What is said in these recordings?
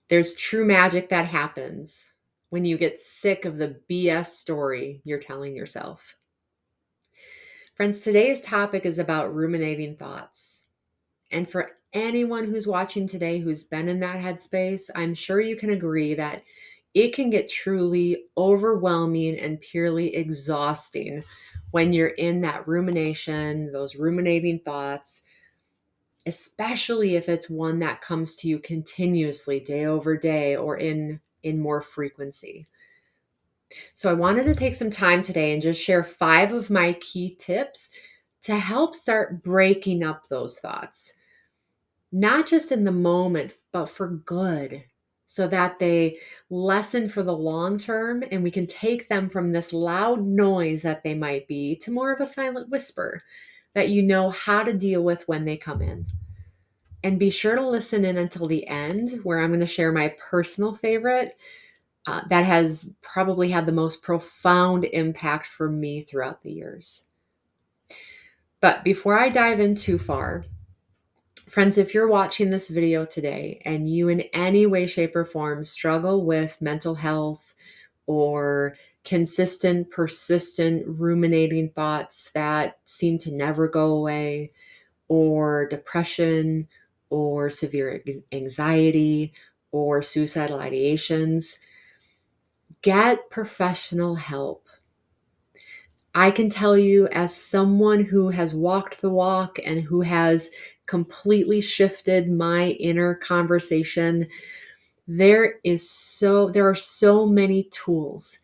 There's true magic that happens when you get sick of the BS story you're telling yourself. Friends, today's topic is about ruminating thoughts. And for anyone who's watching today who's been in that headspace, I'm sure you can agree that it can get truly overwhelming and purely exhausting when you're in that rumination, those ruminating thoughts, especially if it's one that comes to you continuously day over day or in more frequency. So I wanted to take some time today and just share 5 of my key tips to help start breaking up those thoughts, not just in the moment, but for good, so that they lessen for the long term and we can take them from this loud noise that they might be to more of a silent whisper that you know how to deal with when they come in. And be sure to listen in until the end, where I'm going to share my personal favorite that has probably had the most profound impact for me throughout the years. But before I dive in too far, friends, if you're watching this video today and you in any way, shape, or form struggle with mental health or consistent, persistent, ruminating thoughts that seem to never go away, or depression, or severe anxiety, or suicidal ideations, get professional help. I can tell you, as someone who has walked the walk and who has completely shifted my inner conversation, there are so many tools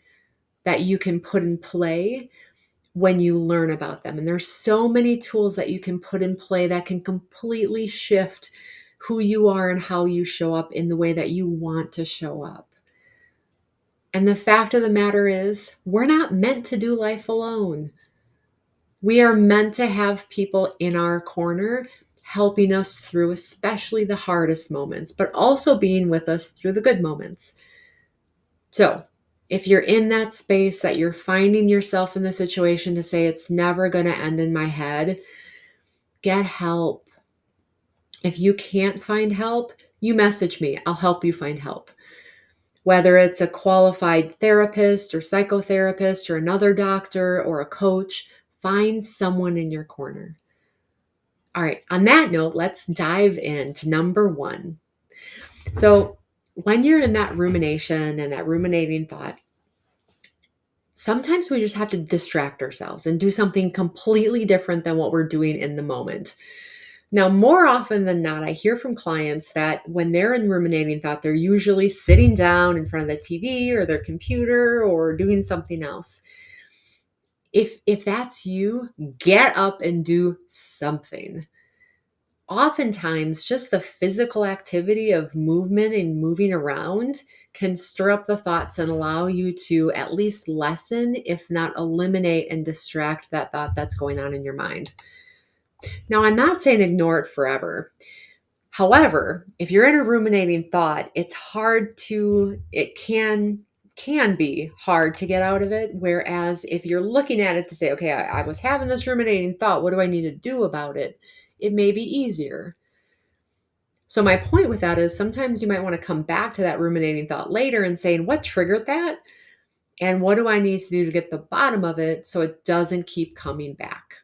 that you can put in play when you learn about them. And there's so many tools that you can put in play that can completely shift who you are and how you show up in the way that you want to show up. And the fact of the matter is, we're not meant to do life alone. We are meant to have people in our corner helping us through especially the hardest moments, but also being with us through the good moments. So, if you're in that space that you're finding yourself in the situation to say it's never going to end in my head, get help. If you can't find help, you message me. I'll help you find help. Whether it's a qualified therapist or psychotherapist or another doctor or a coach, find someone in your corner. All right, on that note, let's dive into number 1. So, when you're in that rumination and that ruminating thought, sometimes we just have to distract ourselves and do something completely different than what we're doing in the moment. Now, more often than not, I hear from clients that when they're in ruminating thought, they're usually sitting down in front of the TV or their computer or doing something else. If that's you, get up and do something. Oftentimes, just the physical activity of movement and moving around can stir up the thoughts and allow you to at least lessen, if not eliminate and distract that thought that's going on in your mind. Now, I'm not saying ignore it forever. However, if you're in a ruminating thought, it can be hard to get out of it. Whereas if you're looking at it to say, okay, I was having this ruminating thought, what do I need to do about it? It may be easier. So my point with that is sometimes you might want to come back to that ruminating thought later and saying, what triggered that? And what do I need to do to get the bottom of it so it doesn't keep coming back?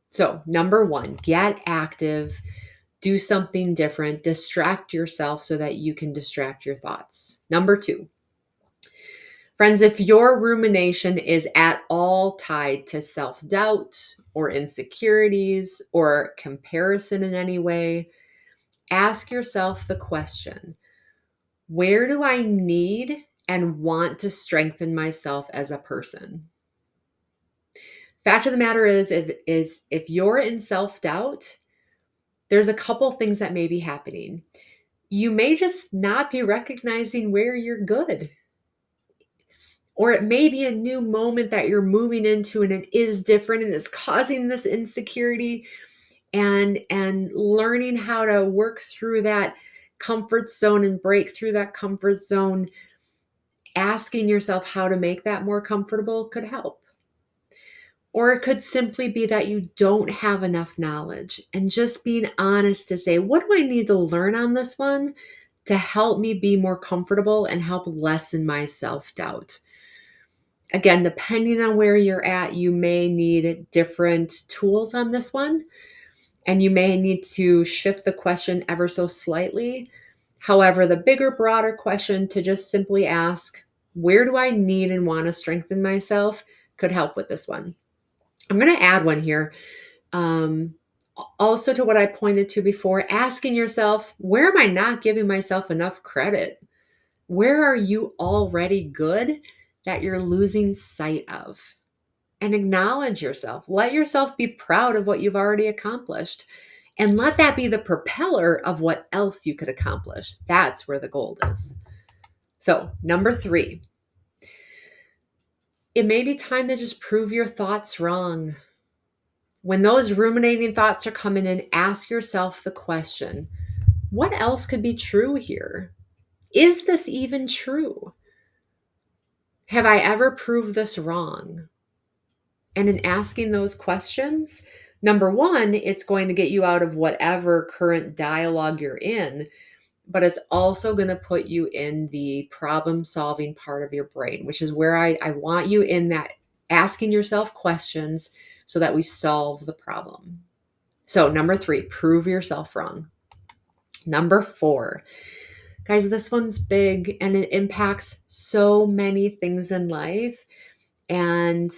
So number 1, get active, do something different, distract yourself so that you can distract your thoughts. Number 2, friends, if your rumination is at all tied to self-doubt or insecurities or comparison in any way, ask yourself the question, where do I need and want to strengthen myself as a person? Fact of the matter is, if you're in self-doubt, there's a couple things that may be happening. You may just not be recognizing where you're good. Or it may be a new moment that you're moving into and it is different and it's causing this insecurity, and learning how to work through that comfort zone and break through that comfort zone, asking yourself how to make that more comfortable could help. Or it could simply be that you don't have enough knowledge, and just being honest to say, what do I need to learn on this one to help me be more comfortable and help lessen my self-doubt. Again, depending on where you're at, you may need different tools on this one, and you may need to shift the question ever so slightly. However, the bigger, broader question to just simply ask, where do I need and want to strengthen myself, could help with this one. I'm going to add one here. Um, Also, to what I pointed to before, asking yourself, where am I not giving myself enough credit? Where are you already good that you're losing sight of? And acknowledge yourself. Let yourself be proud of what you've already accomplished. And let that be the propeller of what else you could accomplish. That's where the gold is. So, number 3, it may be time to just prove your thoughts wrong. When those ruminating thoughts are coming in, ask yourself the question, what else could be true here? Is this even true? Have I ever proved this wrong? And in asking those questions, number 1, it's going to get you out of whatever current dialogue you're in, but it's also going to put you in the problem solving part of your brain, which is where I want you in that, asking yourself questions so that we solve the problem. So, number 3, prove yourself wrong. Number 4, guys, this one's big and it impacts so many things in life. And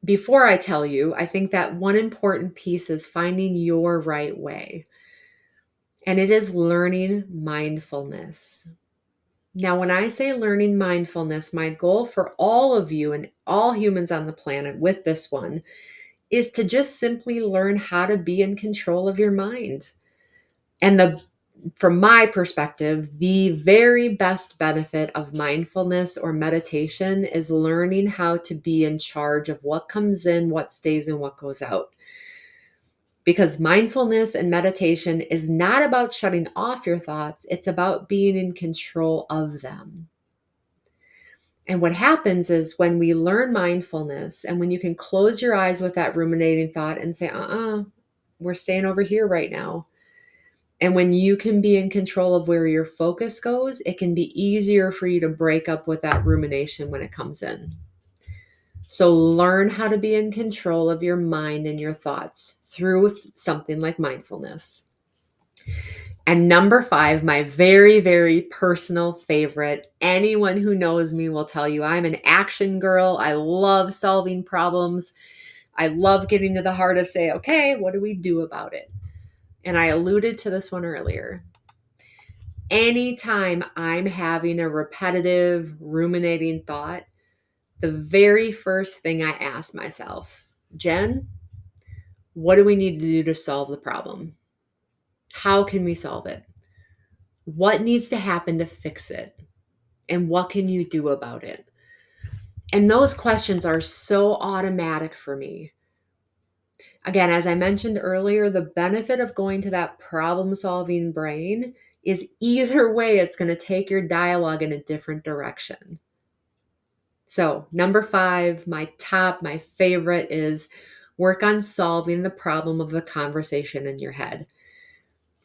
before I tell you, I think that one important piece is finding your right way. And it is learning mindfulness. Now, when I say learning mindfulness, my goal for all of you and all humans on the planet with this one is to just simply learn how to be in control of your mind. And from my perspective, the very best benefit of mindfulness or meditation is learning how to be in charge of what comes in, what stays, and what goes out. Because mindfulness and meditation is not about shutting off your thoughts, it's about being in control of them. And what happens is when we learn mindfulness and when you can close your eyes with that ruminating thought and say, we're staying over here right now. And when you can be in control of where your focus goes, it can be easier for you to break up with that rumination when it comes in. So learn how to be in control of your mind and your thoughts through something like mindfulness. And number 5, my very, very personal favorite. Anyone who knows me will tell you I'm an action girl. I love solving problems. I love getting to the heart of say, okay, what do we do about it? And I alluded to this one earlier. Anytime I'm having a repetitive, ruminating thought, the very first thing I ask myself, Jen, what do we need to do to solve the problem? How can we solve it? What needs to happen to fix it? And what can you do about it? And those questions are so automatic for me. Again, as I mentioned earlier, the benefit of going to that problem solving brain is either way, it's going to take your dialogue in a different direction. So, number 5, my favorite is work on solving the problem of the conversation in your head.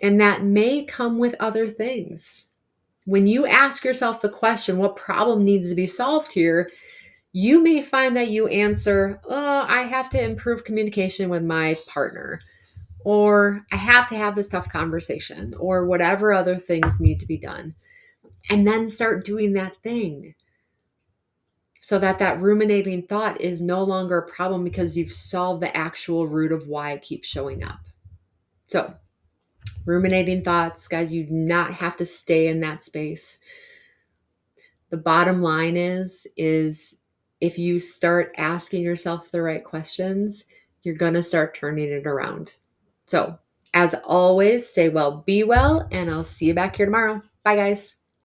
And that may come with other things. When you ask yourself the question, what problem needs to be solved here? You may find that you answer, I have to improve communication with my partner, or I have to have this tough conversation, or whatever other things need to be done. And then start doing that thing so that that ruminating thought is no longer a problem because you've solved the actual root of why it keeps showing up. So, ruminating thoughts, guys, you do not have to stay in that space. The bottom line is if you start asking yourself the right questions, you're going to start turning it around. So, as always, stay well, be well, and I'll see you back here tomorrow. Bye, guys.